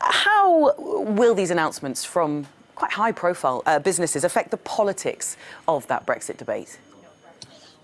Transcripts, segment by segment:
How will these announcements from quite high-profile businesses affect the politics of that Brexit debate?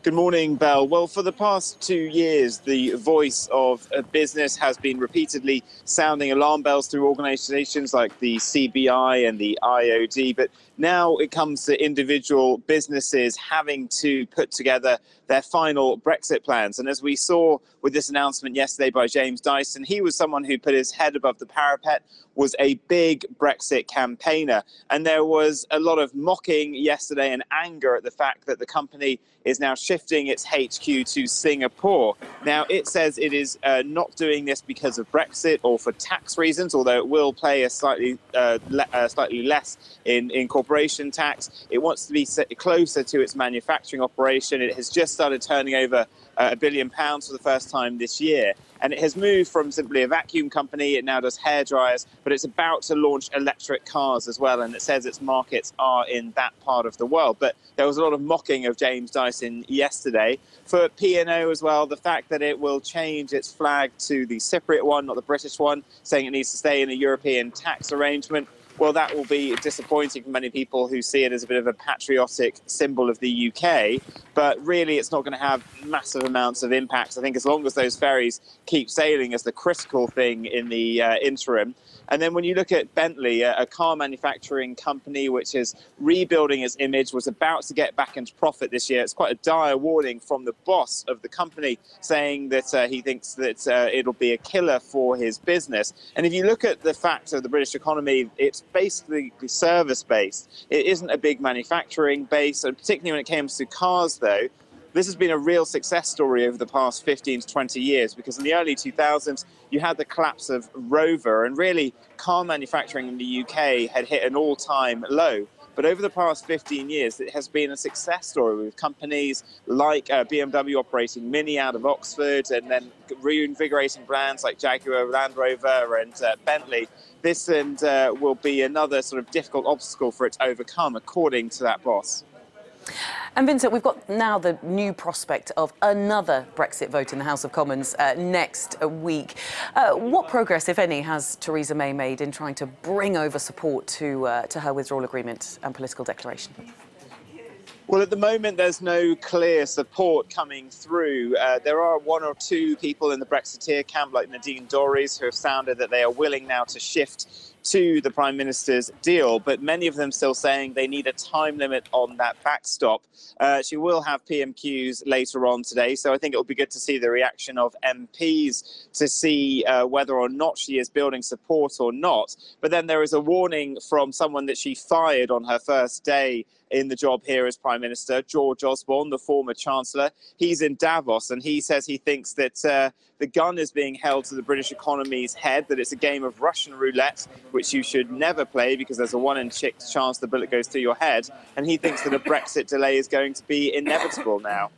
Good morning, Belle. Well, for the past 2 years, the voice of a business has been repeatedly sounding alarm bells through organisations like the CBI and the IOD. But now it comes to individual businesses having to put together their final Brexit plans. And as we saw with this announcement yesterday by James Dyson, he was someone who put his head above the parapet, was a big Brexit campaigner. And there was a lot of mocking yesterday and anger at the fact that the company is now shifting its HQ to Singapore. Now, it says it is not doing this because of Brexit or for tax reasons, although it will pay a slightly less in corporation tax. It wants to be closer to its manufacturing operation. It has just started turning over £1 billion for the first time this year. And it has moved from simply a vacuum company. It now does hairdryers, but it's about to launch electric cars as well. And it says its markets are in that part of the world. But there was a lot of mocking of James Dyson yesterday. For P&O as well, the fact that it will change its flag to the Cypriot one, not the British one, saying it needs to stay in a European tax arrangement. Well, that will be disappointing for many people who see it as a bit of a patriotic symbol of the UK. But really, it's not going to have massive amounts of impact. I think as long as those ferries keep sailing as the critical thing in the interim. And then when you look at Bentley, a car manufacturing company which is rebuilding its image, was about to get back into profit this year. It's quite a dire warning from the boss of the company, saying that he thinks that it'll be a killer for his business. And if you look at the fact of the British economy, it's basically service-based. It isn't a big manufacturing base, and particularly when it comes to cars, though, this has been a real success story over the past 15 to 20 years, because in the early 2000s, you had the collapse of Rover, and really car manufacturing in the UK had hit an all-time low. But over the past 15 years, it has been a success story with companies like BMW operating Mini out of Oxford, and then reinvigorating brands like Jaguar, Land Rover and Bentley. This will be another sort of difficult obstacle for it to overcome, according to that boss. And Vincent, we've got now the new prospect of another Brexit vote in the House of Commons next week. What progress, if any, has Theresa May made in trying to bring over support to her withdrawal agreement and political declaration? Well, at the moment, there's no clear support coming through. There are one or two people in the Brexiteer camp, like Nadine Dorries, who have sounded that they are willing now to shift to the Prime Minister's deal, but many of them still saying they need a time limit on that backstop. She will have PMQs later on today, so I think it will be good to see the reaction of MPs to see whether or not she is building support or not. But then there is a warning from someone that she fired on her first day in the job here as Prime Minister, George Osborne, the former Chancellor. He's in Davos, and he says he thinks that the gun is being held to the British economy's head, that it's a game of Russian roulette, which you should never play because there's a 1 in 6 chance the bullet goes through your head. And he thinks that a Brexit delay is going to be inevitable now.